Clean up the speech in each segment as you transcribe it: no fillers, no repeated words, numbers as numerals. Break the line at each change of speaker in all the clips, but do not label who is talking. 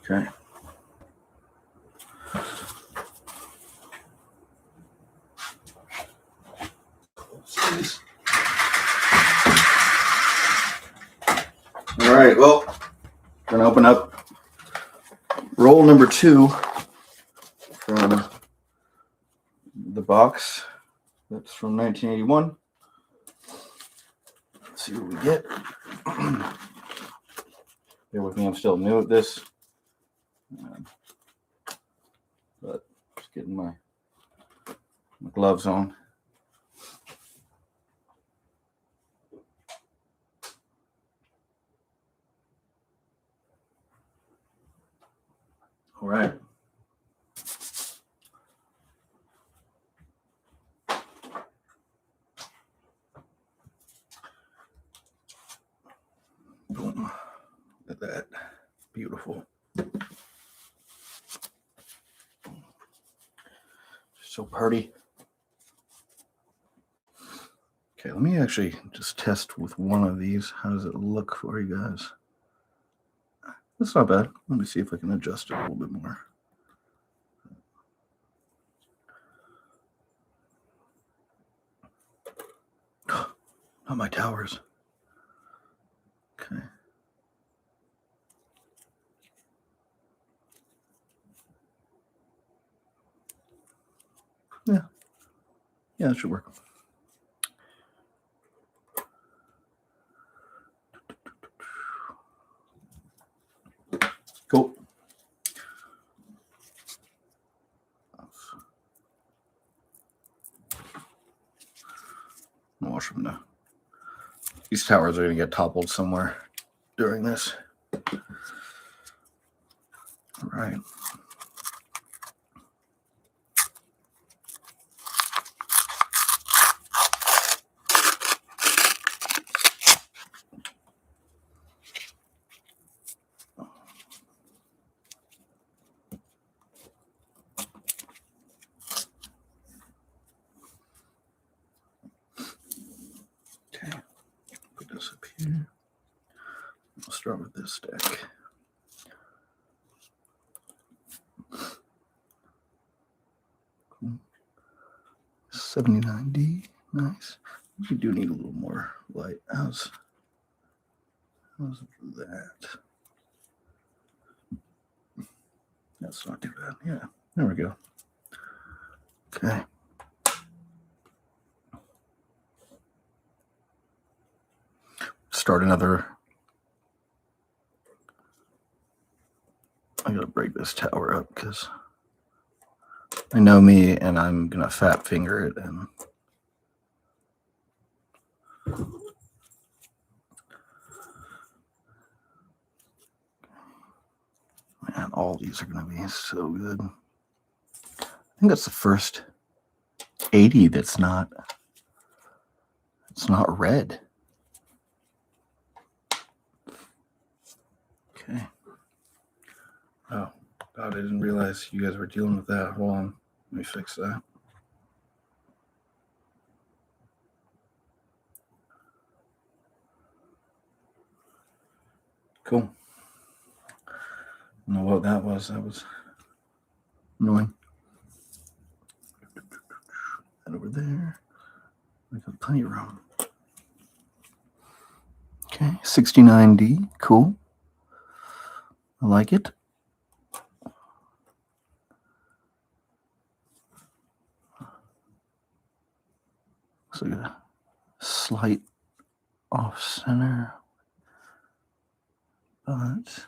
Okay. All right, well, we're gonna open up roll number 2 from the box. That's from 1981. Let's see what we get. Bear with me, I'm still new at this. But just getting my gloves on. All right. Boom. Look at that. Beautiful. So pretty. Okay, let me actually just test with one of these. How does it look for you guys? That's not bad. Let me see if I can adjust it a little bit more. Not my towers. Okay. Yeah, that should work. Cool. I'll wash them now. These towers are going to get toppled somewhere during this. All right. Okay, put this up here. I'll start with this stack. Cool. 79D, nice. You do need a little more light. How's that? That's not too bad. Yeah, there we go. Okay. Start another. I gotta break this tower up because I know me and I'm gonna fat finger it and man, all these are gonna be so good. I think that's the first 80 that's not red. Okay. Oh, God, I didn't realize you guys were dealing with that. Hold on. Let me fix that. Cool. I don't know what that was. That was annoying. And over there. We got plenty of room. Okay, 69D. Cool. I like it. So a slight off center. But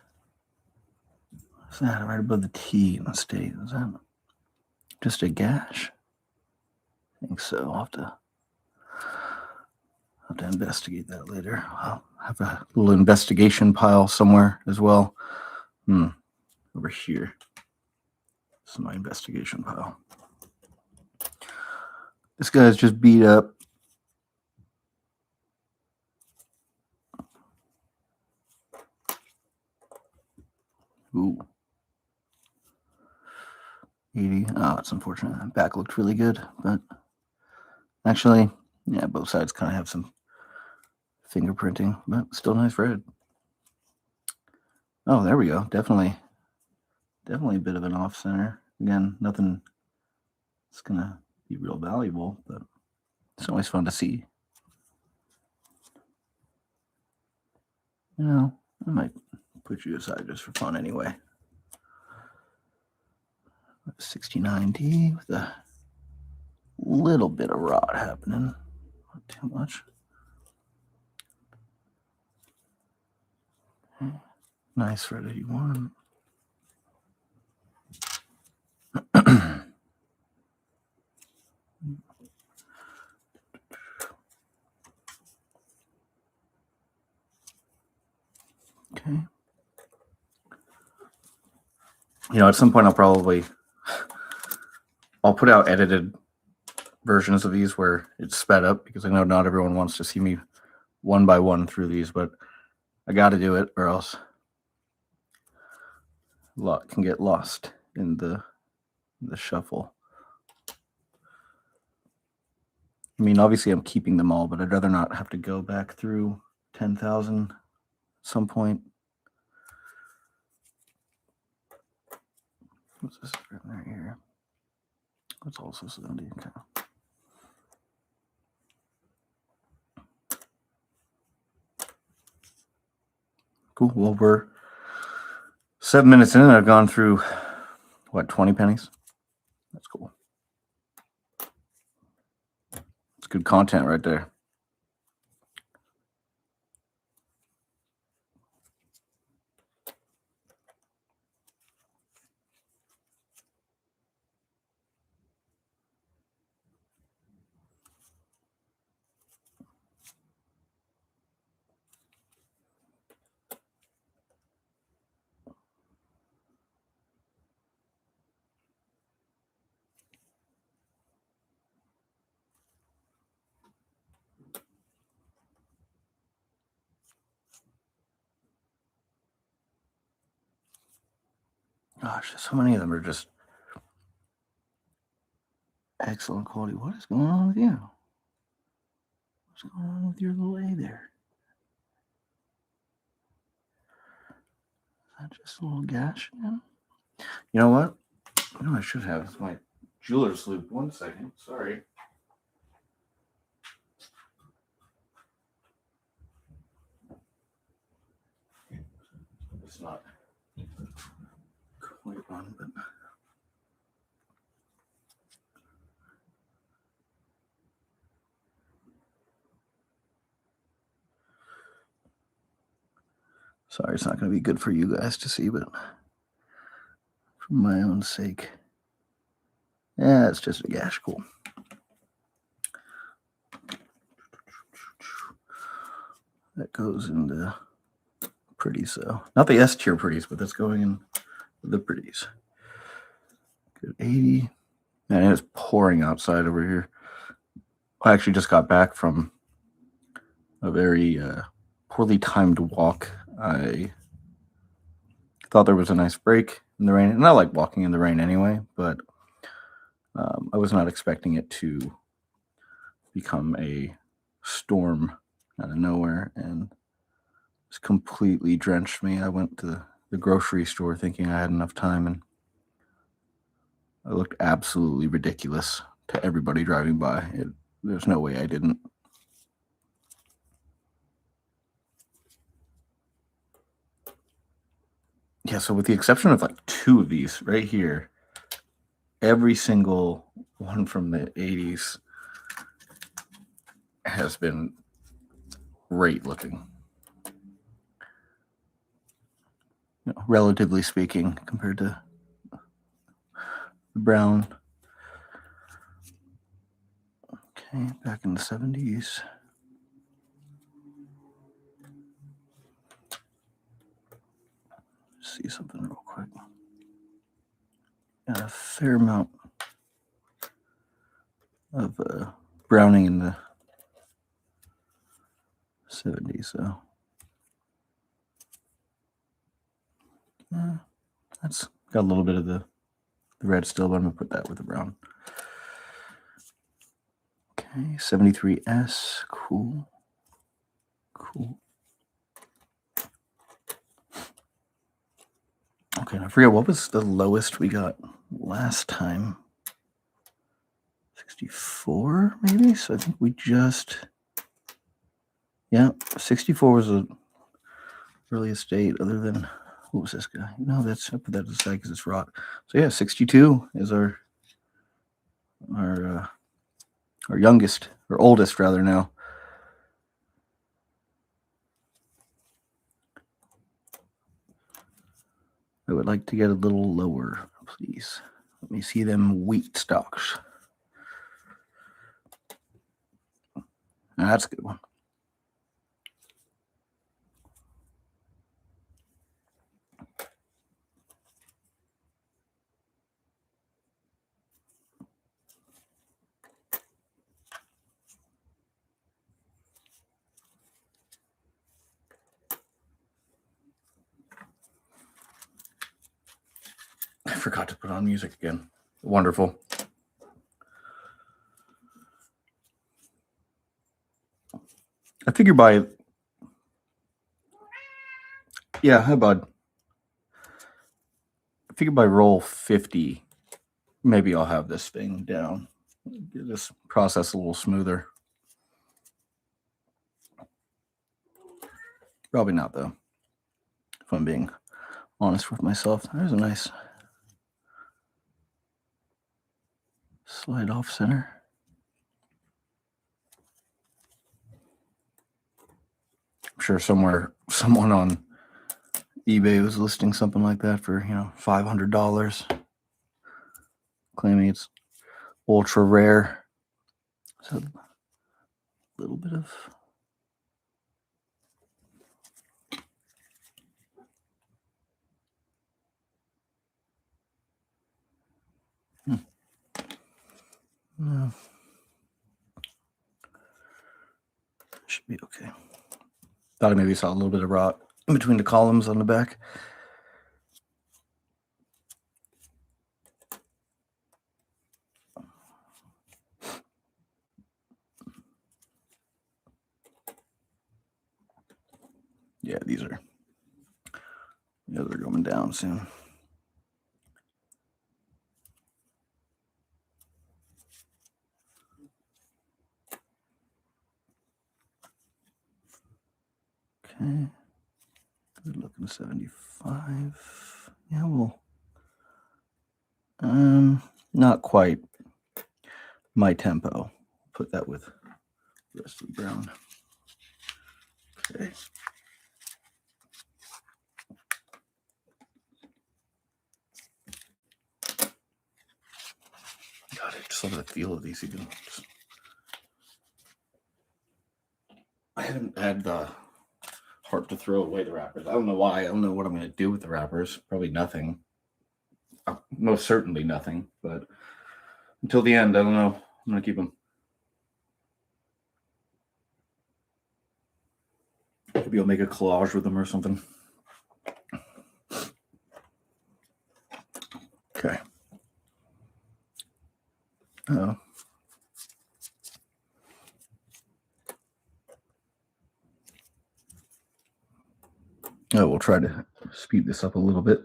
what's that right above the T in the state? Is that just a gash? I think so. I'll have to investigate that later. I'll have a little investigation pile somewhere as well. Over here. This is my investigation pile. This guy's just beat up. Ooh. 80. Oh, it's unfortunate. The back looked really good, but actually, yeah, both sides kind of have some fingerprinting, but still nice red. Oh, there we go. Definitely Definitely a bit of an off center. Again, nothing that's going to be real valuable, but it's always fun to see. You know, I might put you aside just for fun anyway. 69D with a little bit of rot happening. Not too much. Nice for 81. Okay. You know, at some point I'll put out edited versions of these where it's sped up, because I know not everyone wants to see me one by one through these, but I got to do it or else a lot can get lost in the shuffle. I mean, obviously I'm keeping them all, but I'd rather not have to go back through 10,000 at some point. What's this right here? That's also 70. Okay. Cool. Well, we're 7 minutes in and I've gone through, what, 20 pennies? That's cool. It's good content right there. Gosh, so many of them are just excellent quality. What is going on with you? What's going on with your little A there? Is that just a little gash? Yeah. You know what? You know I should have. It's my jeweler's loop. 1 second. Sorry. It's not quite on, but sorry, it's not going to be good for you guys to see, but for my own sake. Yeah, it's just a gash. Cool. That goes into pretties, so not the S tier pretties, but that's going in the pretties. Good 80. Man, it's pouring outside over here. I actually just got back from a very poorly timed walk. I thought there was a nice break in the rain, and I like walking in the rain anyway, but I was not expecting it to become a storm out of nowhere, and it's completely drenched me. I went to the grocery store thinking I had enough time, and I looked absolutely ridiculous to everybody driving by. There's no way I didn't. Yeah, so with the exception of like 2 of these right here, every single one from the 80s has been great looking. You know, relatively speaking, compared to the brown. Okay, back in the 70s. See something real quick. Got a fair amount of browning in the 70s, so that's got a little bit of the red still, but I'm gonna put that with the brown. Okay, 73S, cool. Okay, now I forget what was the lowest we got last time. 64 maybe. So I think we just, yeah, 64 was the earliest date other than, what was this guy? No, that's, I put that aside because it's rot. So yeah, 62 is our youngest, or oldest rather now. I would like to get a little lower, please. Let me see them wheat stocks. That's a good one. I forgot to put on music again. Wonderful. I figure by, yeah, hi bud. I figure by roll 50, maybe I'll have this thing down. Get this process a little smoother. Probably not though, if I'm being honest with myself. There's a nice slide off center. I'm sure somewhere someone on eBay was listing something like that for, $500, claiming it's ultra rare. So a little bit of should be okay. Thought I maybe saw a little bit of rot in between the columns on the back. Yeah, they're going down soon. Okay. Good looking 75. Yeah, well, not quite my tempo. Put that with the rest of the brown. Okay. God, I just love the feel of these even. I haven't had the heart to throw away the wrappers. I don't know why. I don't know what I'm going to do with the wrappers. Probably nothing. Most certainly nothing. But until the end, I don't know. I'm going to keep them. Maybe I'll make a collage with them or something. Okay. Oh. We'll try to speed this up a little bit.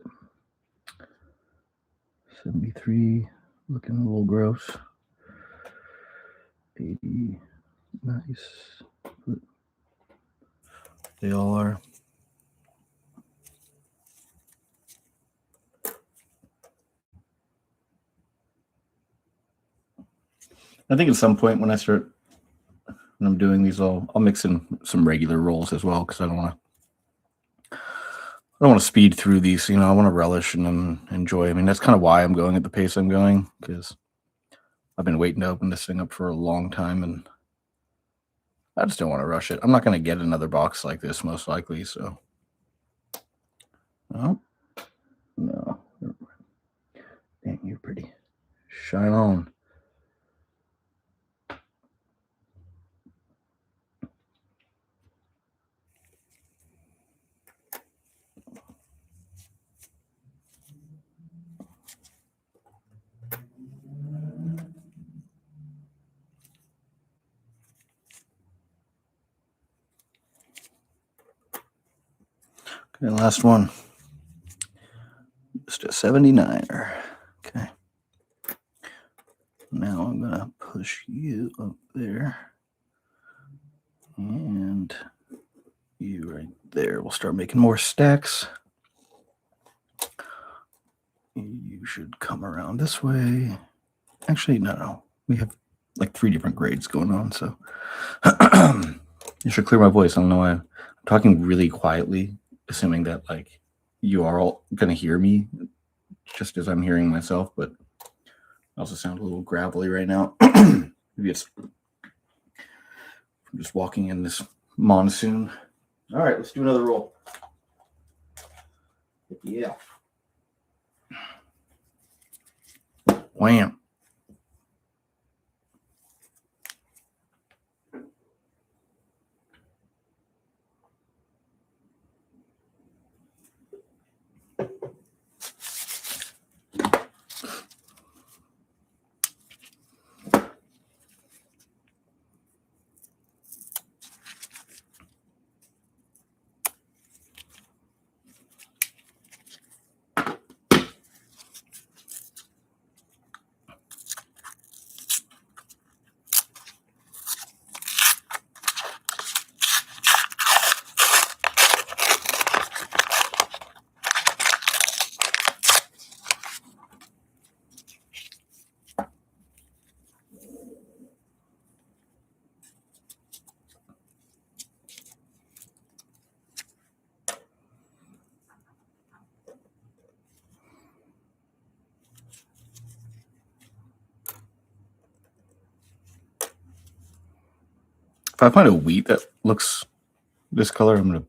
73, looking a little gross. 80, nice. They all are. I think at some point when I'm doing these, I'll mix in some regular rolls as well, because I don't want to speed through these. I want to relish and enjoy. I mean, that's kind of why I'm going at the pace I'm going, because I've been waiting to open this thing up for a long time, and I just don't want to rush it. I'm not going to get another box like this, most likely. So, oh, no, dang, you're pretty. Shine on. Okay, last one. 79er. Okay. Now I'm going to push you up there. And you right there. We'll start making more stacks. You should come around this way. Actually, no. We have like 3 different grades going on, so you should clear my voice. I don't know why I'm talking really quietly, assuming that like you are all gonna hear me just as I'm hearing myself, but I also sound a little gravelly right now. Maybe it's from just walking in this monsoon. All right, let's do another roll. Yeah. Wham. If I find a wheat that looks this color, I'm going to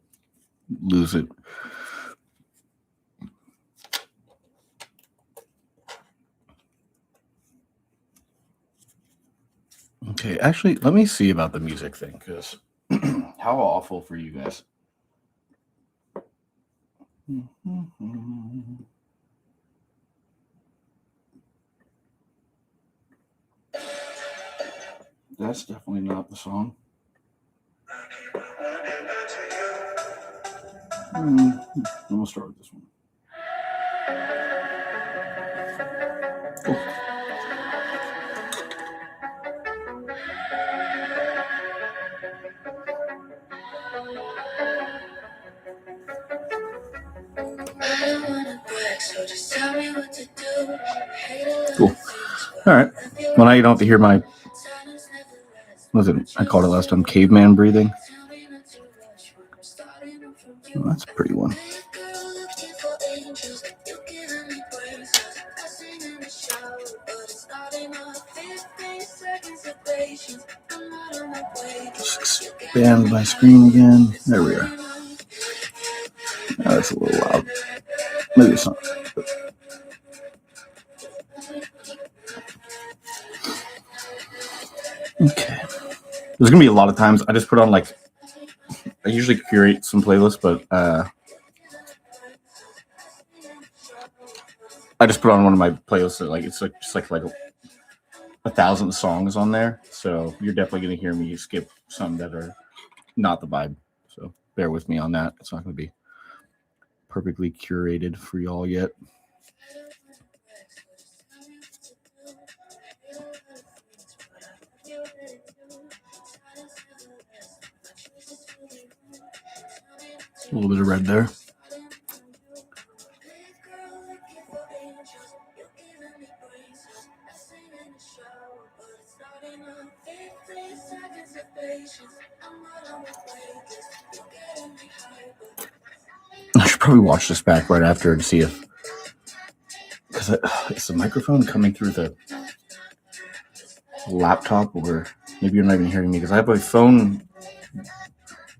lose it. Okay, actually, let me see about the music thing, because how awful for you guys. That's definitely not the song. We'll start with this one. Cool. Cool. All right. Well, now you don't have to hear my, I called it last time, caveman breathing. Well, that's a pretty one. Expand my screen again. There we are. That's a little loud. Maybe it's not. Okay. There's gonna be a lot of times I just put on like, I usually curate some playlists, but I just put on one of my playlists that like it's like just like 1,000 songs on there. So you're definitely gonna hear me skip some that are not the vibe. So bear with me on that. It's not gonna be perfectly curated for y'all yet. A little bit of red there. I should probably watch this back right after to see if, because is the microphone coming through the laptop, or maybe you're not even hearing me because I have my phone.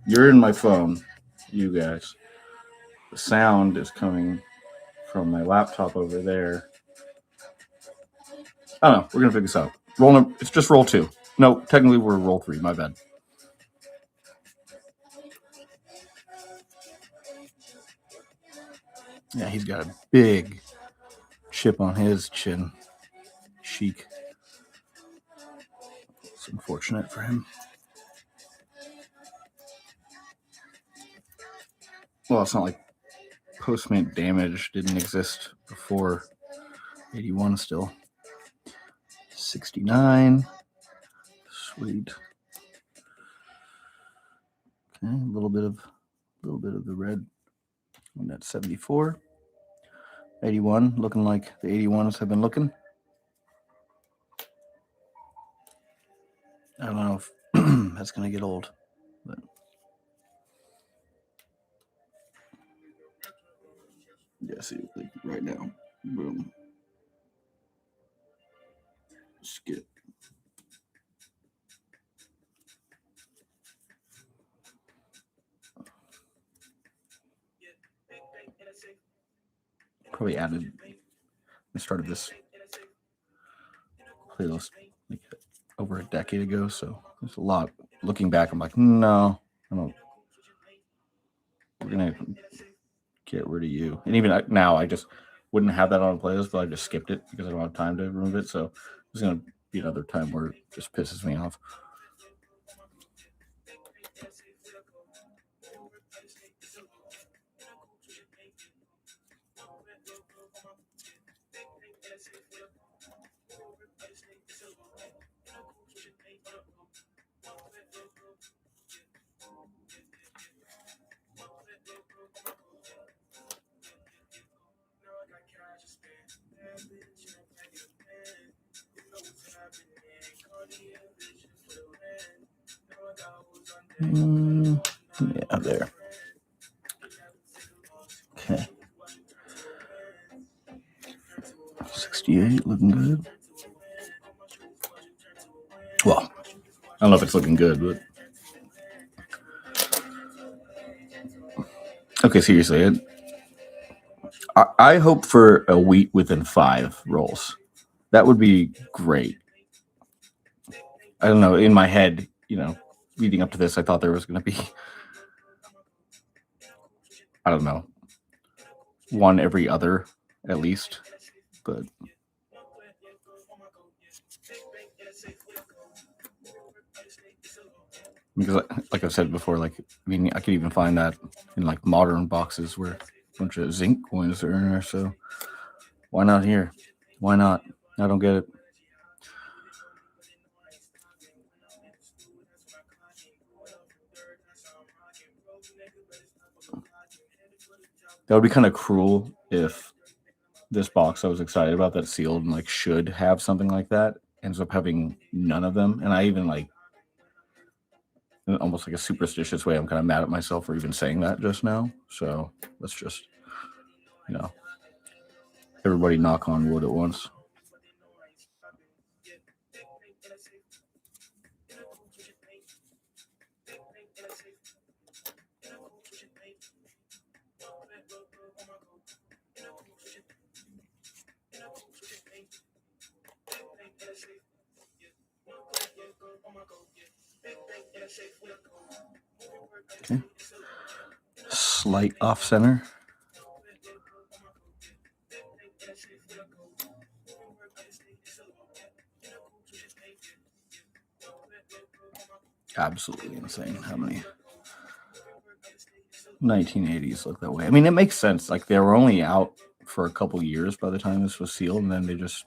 You're in my phone, you guys. The sound is coming from my laptop over there. I don't know. We're gonna figure this out. It's just roll 2. No, technically we're roll 3. My bad. Yeah, he's got a big chip on his chin. Chic. It's unfortunate for him. Well, it's not like Postmate damage didn't exist before 81 still. 69. Sweet. Okay, a little bit of the red on that 74. 81, looking like the 81s have been looking. I don't know if that's going to get old, but yeah, see, like right now, boom, skip. Probably added, I started this playlist like over a decade ago, so there's a lot. Looking back, I'm like, no, I don't. We're gonna get rid of you. And even now, I just wouldn't have that on a playlist, but I just skipped it because I don't have time to remove it. So there's gonna be another time where it just pisses me off. Yeah, there. Okay. 68 looking good. Well, I don't know if it's looking good, but okay, seriously. I hope for a wheat within 5 rolls. That would be great. I don't know. In my head, leading up to this, I thought there was going to be, I don't know, one every other at least. But because, like I've said before, I could even find that in like modern boxes where a bunch of zinc coins are in there. So why not here? Why not? I don't get it. That would be kind of cruel if this box I was excited about that sealed and should have something like that ends up having none of them. And I even in almost like a superstitious way, I'm kind of mad at myself for even saying that just now. So let's just, everybody knock on wood at once. Okay. Slight off center. Absolutely insane how many 1980s look that way. I mean, it makes sense. Like they were only out for a couple years by the time this was sealed, and then they just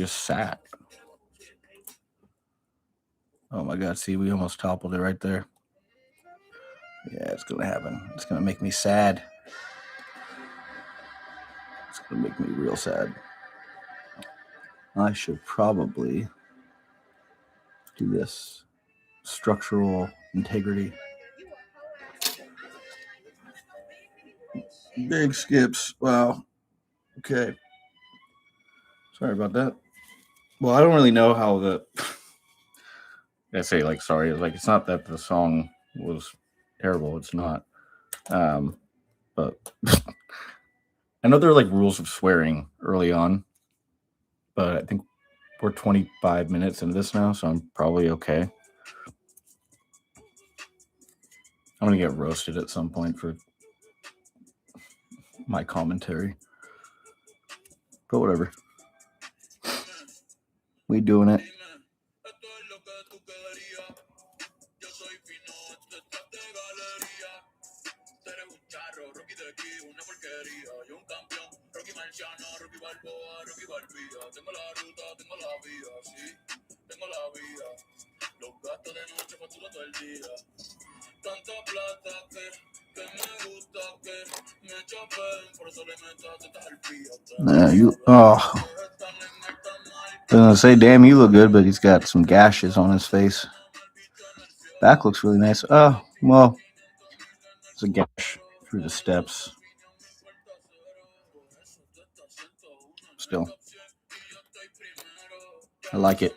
sat. Oh my God! See, we almost toppled it right there. Yeah, it's gonna happen. It's gonna make me sad. It's gonna make me real sad. I should probably do this. Structural integrity. Big skips. Wow. Okay. Sorry about that. Well, I don't really know how I say sorry. It's not that the song was terrible. It's not. But I know there are rules of swearing early on, but I think we're 25 minutes into this now, so I'm probably okay. I'm gonna get roasted at some point for my commentary, but whatever. We doing it. I was gonna say, damn, you look good, but he's got some gashes on his face. Back looks really nice. Oh, well, it's a gash through the steps. Still, I like it.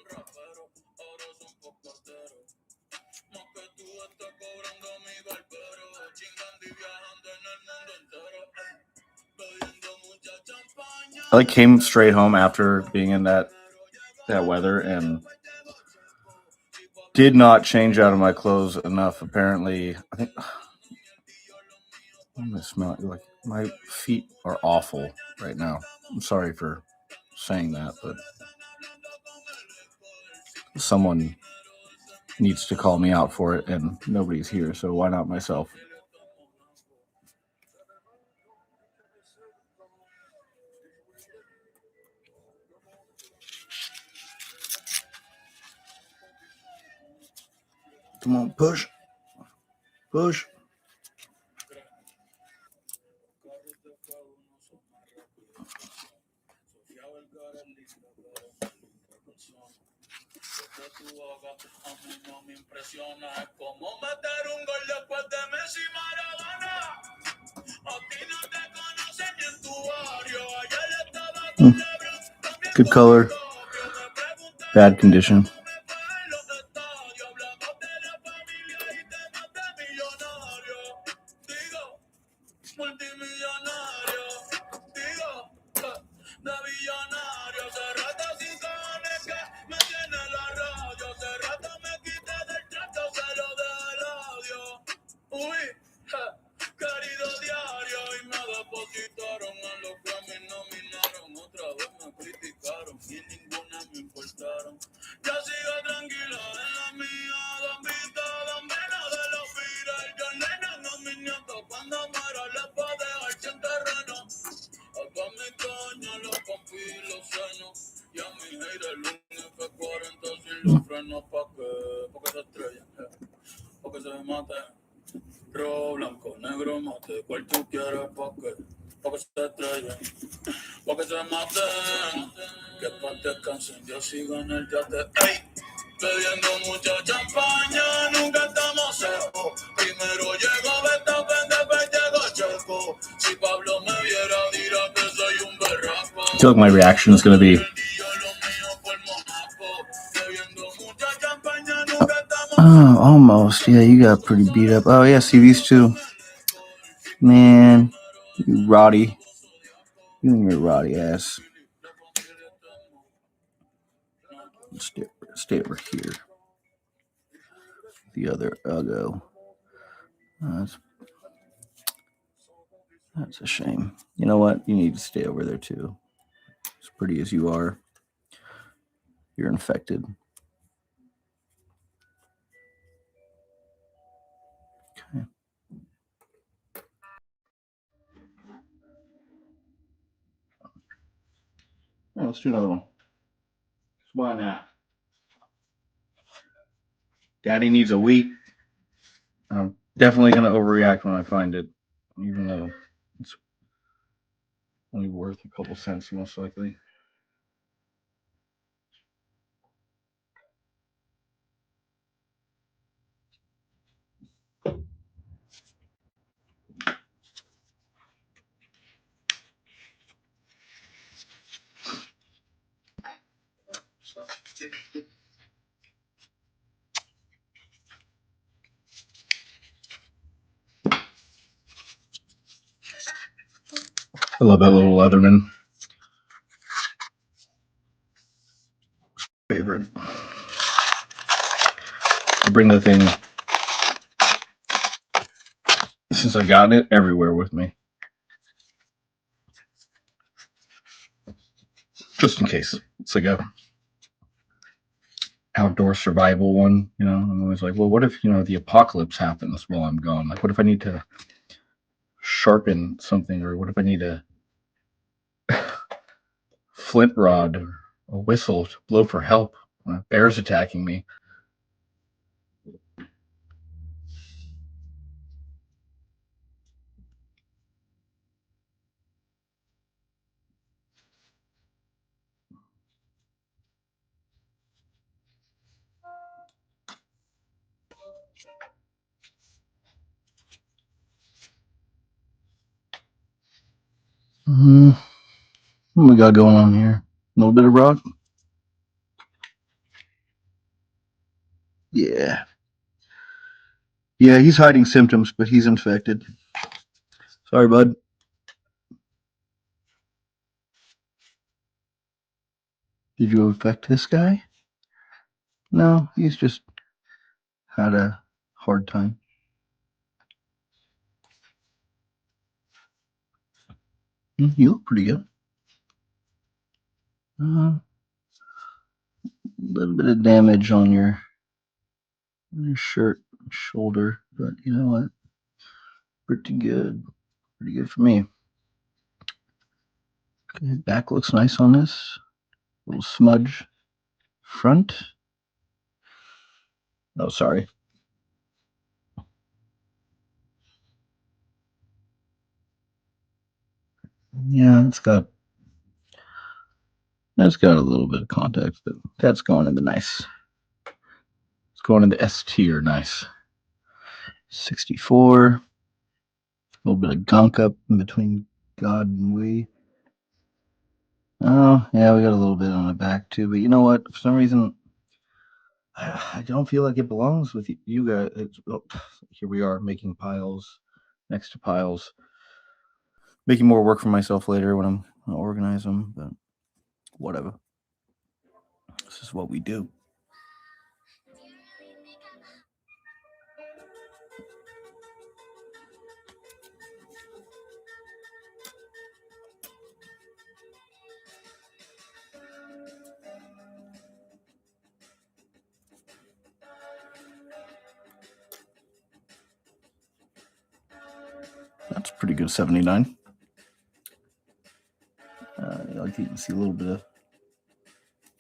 I came straight home after being in that weather and did not change out of my clothes enough. Apparently, I think I'm gonna smell it. Like my feet are awful right now. I'm sorry for saying that, but someone needs to call me out for it, and nobody's here, so why not myself? Come on, push. Push. Good color. Bad condition. I feel like my reaction is going to be, oh, almost. Yeah, you got pretty beat up. Oh, yeah, see these two. Man, you Roddy. You and your Roddy ass. Stay over here. The other Uggo. That's a shame. You know what? You need to stay over there too. As pretty as you are, you're infected. Okay. Yeah, let's do another one. Why not? Daddy needs a week. I'm definitely going to overreact when I find it, even though it's only worth a couple cents, most likely. I love that little Leatherman. Favorite. I bring the thing, since I've gotten it, everywhere with me. Just in case. It's like a outdoor survival one, I'm always like, well, what if, the apocalypse happens while I'm gone? Like, what if I need to sharpen something, or what if I need a flint rod or a whistle to blow for help when a bear's attacking me? What we got going on here? A little bit of rock? Yeah. Yeah, he's hiding symptoms, but he's infected. Sorry, bud. Did you infect this guy? No, he's just had a hard time. You look pretty good. A little bit of damage on your shirt, shoulder, but you know what? Pretty good. Pretty good for me. Okay, back looks nice on this. Little smudge. Front. Oh, sorry. Yeah, it's got a little bit of context, but that's going into nice. It's going into S tier, nice. 64. A little bit of gunk up in between God and we. Oh, yeah, we got a little bit on the back too, but you know what? For some reason, I don't feel like it belongs with you guys. Here we are making piles next to piles, making more work for myself later when I'm gonna organize them, but whatever. This is what we do. That's pretty good, 79. Like you can see a little bit of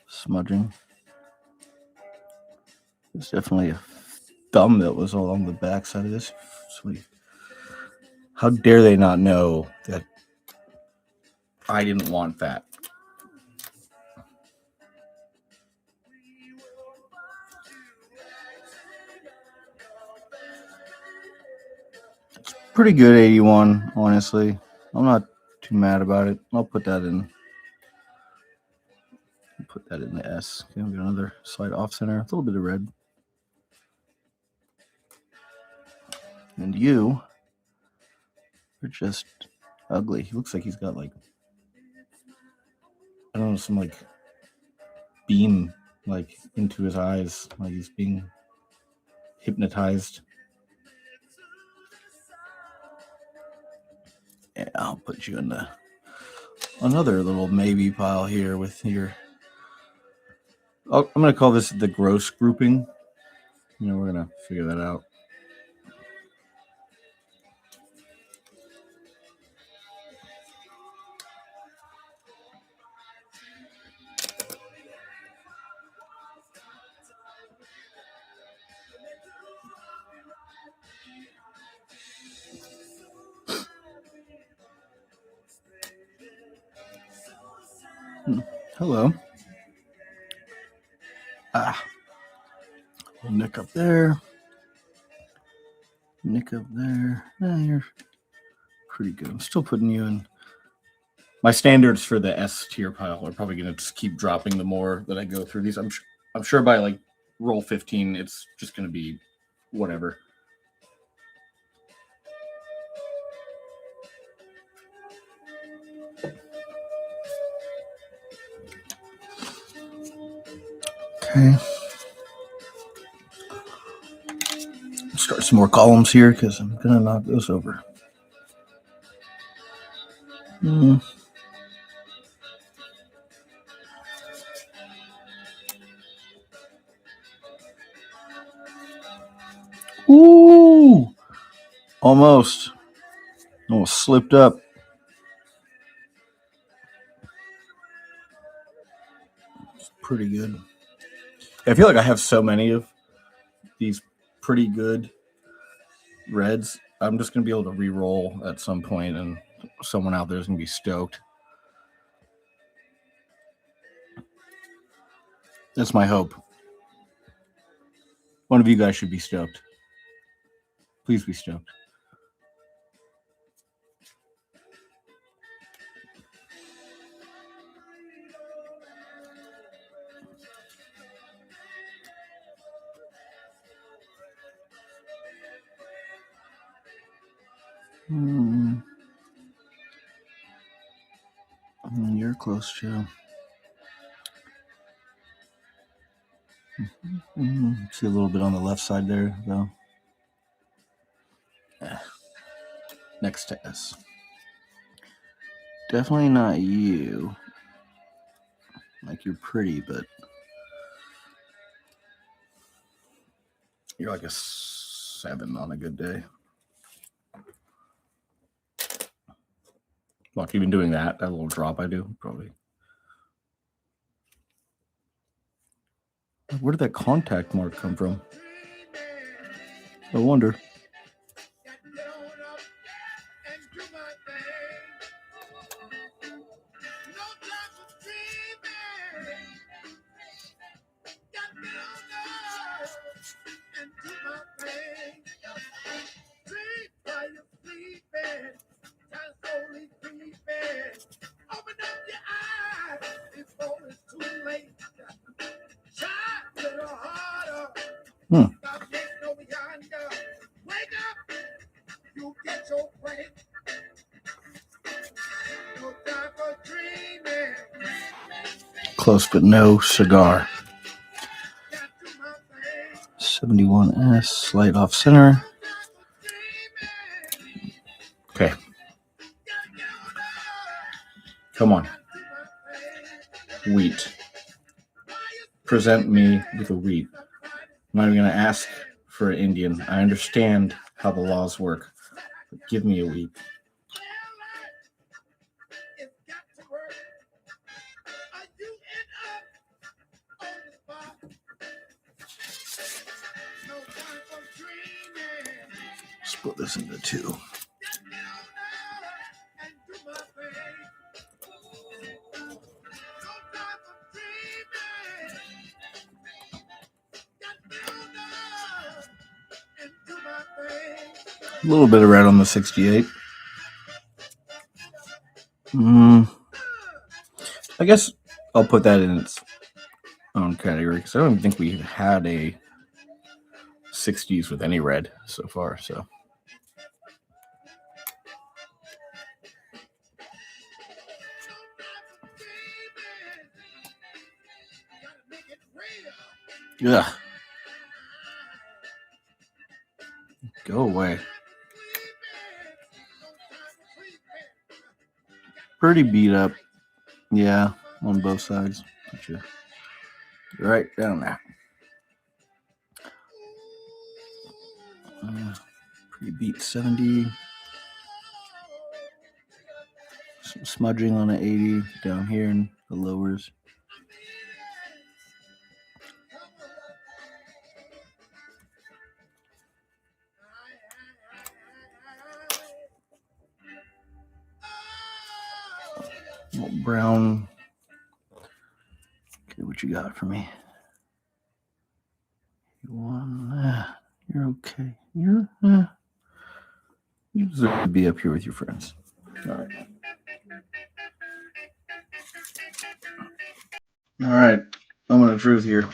smudging. There's definitely a thumb that was along the back side of this. How dare they not know that I didn't want that? It's pretty good, 81, honestly. I'm not too mad about it. I'll put that in. Put that in the S. Okay, we got another slight off center. A little bit of red. And you are just ugly. He looks like he's got like, I don't know, some like beam like into his eyes, like he's being hypnotized. Yeah, I'll put you in another little maybe pile here with your. I'm gonna call this the gross grouping. We're gonna figure that out. Hello. Nick up there. Nick up there. You're pretty good. I'm still putting you in. My standards for the S tier pile are probably going to just keep dropping the more that I go through these. I'm sure by like roll 15, it's just going to be whatever. Okay. Start some more columns here because I'm going to knock those over. Ooh! Almost. Almost slipped up. It's pretty good. I feel like I have so many of these pretty good reds. I'm just going to be able to re-roll at some point, and someone out there is going to be stoked. That's my hope. One of you guys should be stoked. Please be stoked. You're close, Joe. See a little bit on the left side there, though. Next to S. Definitely not you. Like, you're pretty, but you're like a 7 on a good day. Like, even doing that little drop I do, probably. Where did that contact mark come from? I wonder. Close, but no cigar. 71S, slight off center. Okay. Come on. Wheat. Present me with a wheat. I'm not even going to ask for an Indian. I understand how the laws work. But give me a wheat. Split this into two. A little bit of red on the 68. I guess I'll put that in its own category because I don't even think we had a 60s with any red so far. So yeah, go away. Pretty beat up. Yeah, on both sides. Put you right down there. Pretty beat 70. Some smudging on an 80 down here in the lowers. Brown. Okay, what you got for me? You're okay. You deserve to be up here with your friends. All right. All right. Moment of truth here.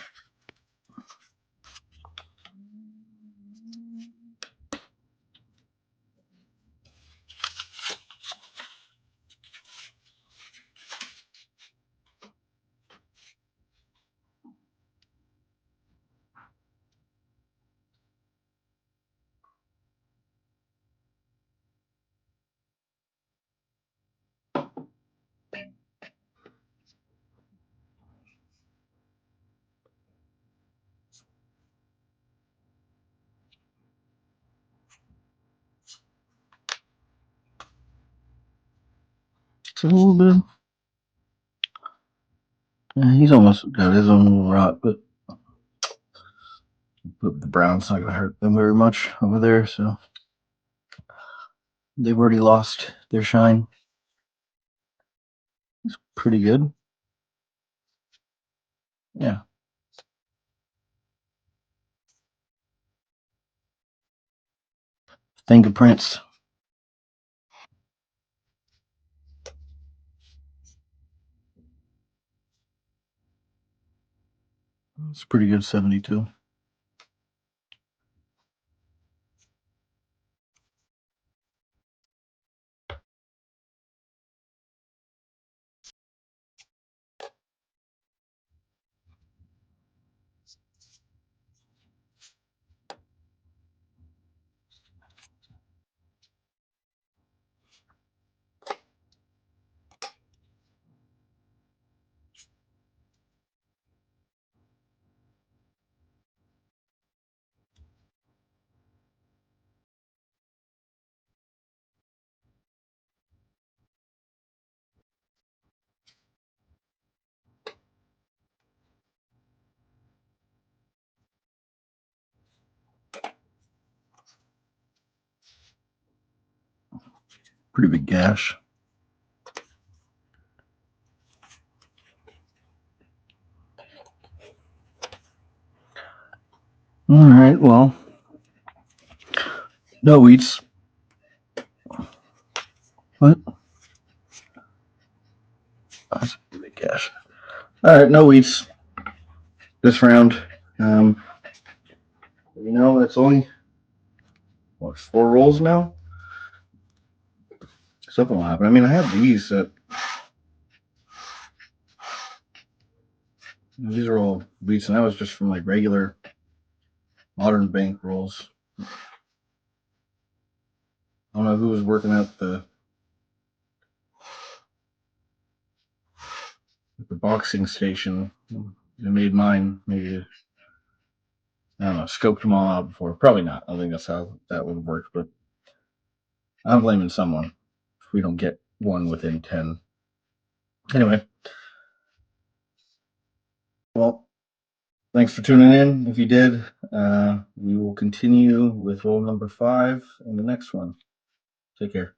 Just a little bit. Yeah, he's almost got his own little rot, but the brown's not going to hurt them very much over there, so they've already lost their shine. It's pretty good. Yeah. Fingerprints. It's pretty good 72. Pretty big gash. All right, well, no eats. What? That's a big gash. All right, no eats this round. Um, that's only, what, 4 rolls now? Something will happen. I mean, I have these. These are all beats, and that was just from like regular modern bank rolls. I don't know who was working at the boxing station. They made mine. Maybe, I don't know, scoped them all out before. Probably not. I don't think that's how that would work. But I'm blaming someone if we don't get one within 10. Anyway, well, thanks for tuning in. If you did, we will continue with roll number 5 in the next one. Take care.